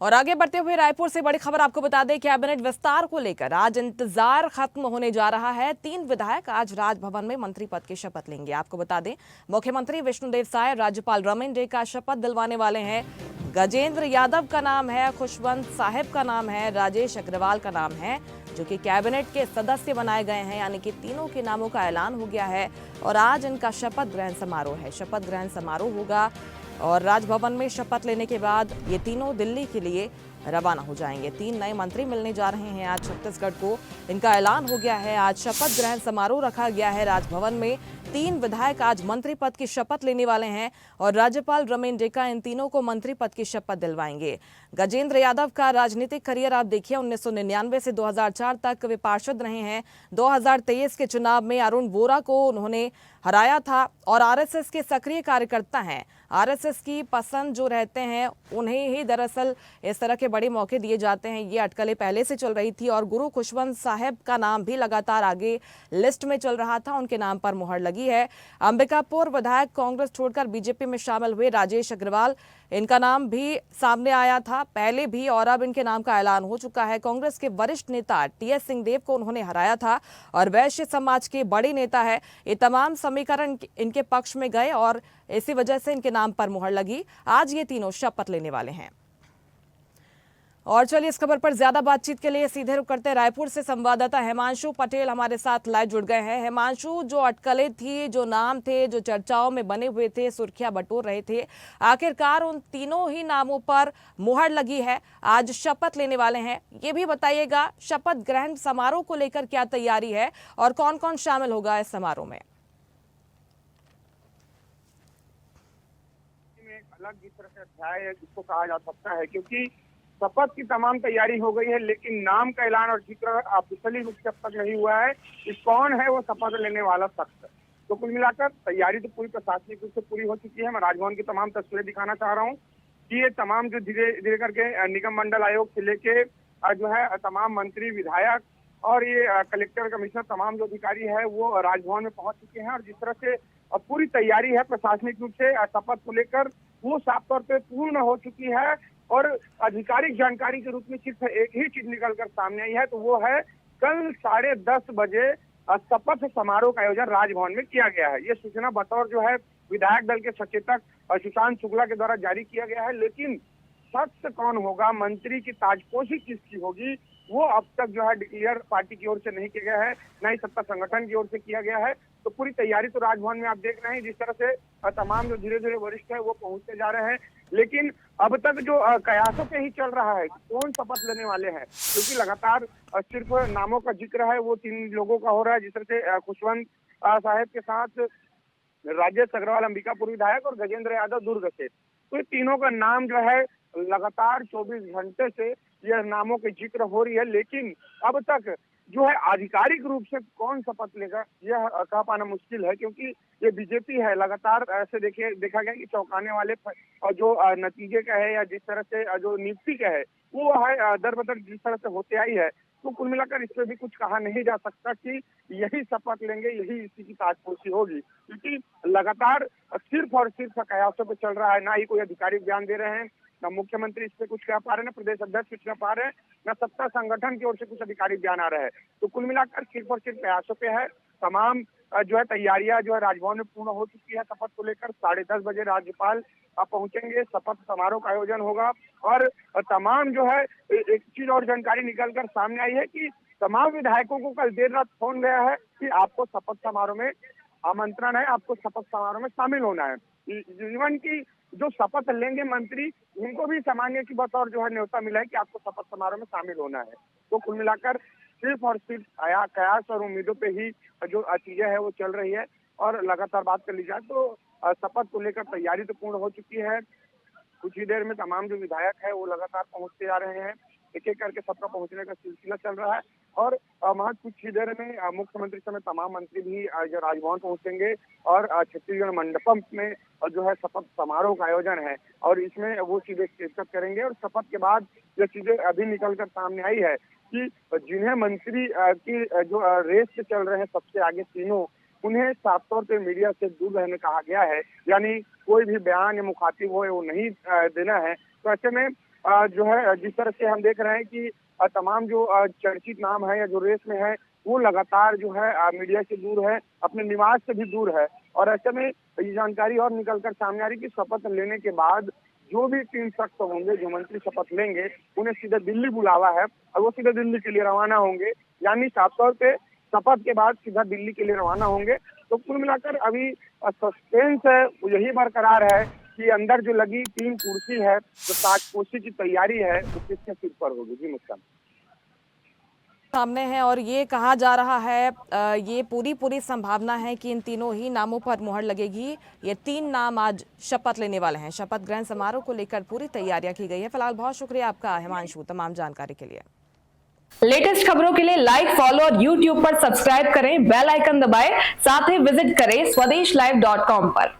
और आगे बढ़ते हुए रायपुर से बड़ी खबर आपको बता दें, कैबिनेट विस्तार को लेकर आज इंतजार खत्म होने जा रहा है। 3 विधायक आज राजभवन में मंत्री पद की शपथ लेंगे। आपको बता दें, मुख्यमंत्री विष्णुदेव साय राज्यपाल रमन डे का शपथ दिलवाने वाले हैं। गजेंद्र यादव का नाम है, खुशवंत साहिब का नाम है, राजेश अग्रवाल का नाम है, जो कि कैबिनेट के सदस्य बनाए गए हैं। यानी कि तीनों के नामों का ऐलान हो गया है और आज इनका शपथ ग्रहण समारोह है। शपथ ग्रहण समारोह होगा और राजभवन में शपथ लेने के बाद ये तीनों दिल्ली के लिए रवाना हो जाएंगे। 3 नए मंत्री मिलने जा रहे हैं आज छत्तीसगढ़ को, इनका ऐलान हो गया है। आज शपथ ग्रहण समारोह रखा गया है राजभवन में। 3 विधायक आज मंत्री पद की शपथ लेने वाले हैं और राज्यपाल रमन डेका इन तीनों को मंत्री पद की शपथ दिलवाएंगे। गजेंद्र यादव का राजनीतिक करियर आप देखिए, 1999 से 2004 तक वे पार्षद रहे हैं। 2023 के चुनाव में अरुण वोरा को उन्होंने हराया था और आरएसएस के सक्रिय कार्यकर्ता हैं। आरएसएस की पसंद जो रहते हैं उन्हें ही दरअसल इस तरह के बड़े मौके दिए जाते हैं। ये अटकलें पहले से चल रही थी और गुरु खुशवंत साहिब का नाम भी लगातार आगे लिस्ट में चल रहा था, उनके नाम पर मुहर लगी है। अंबिकापुर विधायक कांग्रेस छोड़कर बीजेपी में शामिल हुए राजेश अग्रवाल, इनका नाम भी सामने आया था पहले भी और अब इनके नाम का ऐलान हो चुका है। कांग्रेस के वरिष्ठ नेता टीएस सिंहदेव को उन्होंने हराया था और वैश्य समाज के बड़े नेता है। ये तमाम समीकरण इनके पक्ष में गए और इसी वजह से इनके नाम पर मुहर लगी। आज ये तीनों शपथ लेने वाले हैं। और चलिए इस खबर पर ज्यादा बातचीत के लिए सीधे रुख करते हैं रायपुर से। संवाददाता हिमांशु पटेल हमारे साथ लाइव जुड़ गए हैं। हिमांशु, जो अटकलें थी, जो नाम थे, जो चर्चाओं में बने हुए थे, सुर्खियां बटोर रहे थे, आखिरकार उन तीनों ही नामों पर मुहर लगी है। आज शपथ लेने वाले हैं। ये भी बताइएगा, शपथ ग्रहण समारोह को लेकर क्या तैयारी है और कौन कौन शामिल होगा इस समारोह में? अलग जिस तरह से अध्याय है जिसको कहा जा सकता है, क्योंकि शपथ की तमाम तैयारी हो गई है, लेकिन नाम का ऐलान और जिक्र ऑफिशियली रूप से अब तक नहीं हुआ है कि कौन है वो शपथ लेने वाला शख्स। तो कुल मिलाकर तैयारी तो पूरी प्रशासनिक रूप से पूरी हो चुकी है। मैं राजभवन की तमाम तस्वीरें दिखाना चाह रहा हूँ कि ये तमाम जो धीरे धीरे करके निगम मंडल आयोग से लेके जो है तमाम मंत्री विधायक और ये कलेक्टर कमिश्नर तमाम जो अधिकारी है वो राजभवन में पहुंच चुके हैं। और जिस तरह से पूरी तैयारी है प्रशासनिक रूप से शपथ को लेकर, वो साफ तौर पे पूर्ण हो चुकी है। और आधिकारिक जानकारी के रूप में सिर्फ एक ही चीज निकलकर सामने आई है, तो वो है कल 10:30 बजे शपथ समारोह का आयोजन राजभवन में किया गया है। ये सूचना बतौर जो है विधायक दल के सचेतक सुशांत शुक्ला के द्वारा जारी किया गया है, लेकिन शख्स कौन होगा, मंत्री की ताजपोशी किसकी होगी, वो अब तक जो है डिक्लेयर पार्टी की ओर से नहीं किया गया है, न ही सत्ता संगठन की ओर से किया गया है। तो पूरी तैयारी तो राजभवन में आप देख रहे हैं जिस तरह से तमाम जो धीरे धीरे वरिष्ठ है वो पहुंचते जा रहे हैं। लेकिन अब तक जो कयासों पे ही चल रहा है कि कौन शपथ लेने वाले हैं, क्योंकि लगातार सिर्फ नामों का जिक्र है वो 3 लोगों का हो रहा है, जिस तरह से खुशवंत साहब के साथ राजेश अग्रवाल अंबिकापुर विधायक और गजेंद्र यादव दुर्ग से। तो ये तीनों का नाम जो है लगातार 24 घंटे से यह नामों की जिक्र हो रही है, लेकिन अब तक जो है आधिकारिक रूप से कौन शपथ लेगा यह कह पाना मुश्किल है, क्योंकि ये बीजेपी है। लगातार ऐसे देखा गया कि चौंकाने वाले और जो नतीजे का है या जिस तरह से जो नियुक्ति का है वो है दर बदर जिस तरह से होते आई है। तो कुल मिलाकर इस पर भी कुछ कहा नहीं जा सकता कि यही शपथ लेंगे, यही इसी की ताजपोशी होगी, क्योंकि लगातार सिर्फ और सिर्फ कयासों पे चल रहा है। ना ही कोई आधिकारिक बयान दे रहे हैं, ना मुख्यमंत्री इस पे कुछ कह पा रहे हैं, ना प्रदेश अध्यक्ष कुछ कह पा रहे हैं, ना सत्ता संगठन की ओर से कुछ आधिकारिक बयान आ रहा है। तो कुल मिलाकर सिर्फ और सिर्फ प्रयासों पे है। तमाम जो है तैयारियां जो है राजभवन में पूर्ण हो चुकी है। शपथ को लेकर 10:30 बजे राज्यपाल पहुंचेंगे, शपथ समारोह का आयोजन होगा। और तमाम जो है एक चीज और जानकारी निकल कर सामने आई है कि तमाम विधायकों को कल देर रात फोन गया है कि आपको शपथ समारोह में आमंत्रण है, आपको शपथ समारोह में शामिल होना है। इवन की जो शपथ लेंगे मंत्री, उनको भी सामान्य की बतौर जो है न्योता मिला है कि आपको शपथ समारोह में शामिल होना है। तो कुल मिलाकर सिर्फ और सिर्फ कयास और उम्मीदों पे ही जो चीजें है वो चल रही है। और लगातार बात कर ली जाए तो शपथ को लेकर तैयारी तो पूर्ण हो चुकी है। कुछ ही देर में तमाम जो विधायक है वो लगातार पहुंचते जा रहे हैं, एक एक करके सबका पहुंचने का सिलसिला चल रहा है। और वहाँ कुछ ही देर में मुख्यमंत्री समेत तमाम मंत्री भी जो राजभवन पहुंचेंगे और छत्तीसगढ़ मंडपम में जो है शपथ समारोह का आयोजन है और इसमें वो सीधे शिरकत करेंगे। और शपथ के बाद जो चीजें अभी निकल कर सामने आई है कि जिन्हें मंत्री की जो रेस से चल रहे हैं सबसे आगे तीनों, उन्हें साफ तौर पर मीडिया से दूर रहने कहा गया है, यानी कोई भी बयान या मुखातिब हो वो नहीं देना है। तो ऐसे में जो है जिस तरह से हम देख रहे हैं कि तमाम जो चर्चित नाम है या जो रेस में है वो लगातार जो है मीडिया से दूर है, अपने निवास से भी दूर है। और ऐसे में ये जानकारी और निकलकर सामने आ रही कि शपथ लेने के बाद जो भी 3 शख्स होंगे जो मंत्री शपथ लेंगे उन्हें सीधे दिल्ली बुलावा है और वो सीधे दिल्ली के लिए रवाना होंगे। यानी साफ तौर पे शपथ के बाद सीधा दिल्ली के लिए रवाना होंगे। तो कुल मिलाकर अभी सस्पेंस है वो यही बरकरार है कि अंदर जो लगी 3 कुर्सी है, जो ताजपोशी की तैयारी है वो किसके सिर पर होगी। जी मुस्कान सामने है और ये कहा जा रहा है, ये पूरी संभावना है कि इन तीनों ही नामों पर मुहर लगेगी। ये 3 नाम आज शपथ लेने वाले हैं। शपथ ग्रहण समारोह को लेकर पूरी तैयारियां की गई है। फिलहाल बहुत शुक्रिया आपका हिमांशु तमाम जानकारी के लिए। लेटेस्ट खबरों के लिए लाइक, फॉलो और यूट्यूब पर सब्सक्राइब करें, बेल आइकन दबाएं, साथ ही विजिट करें swedeshlive.com पर।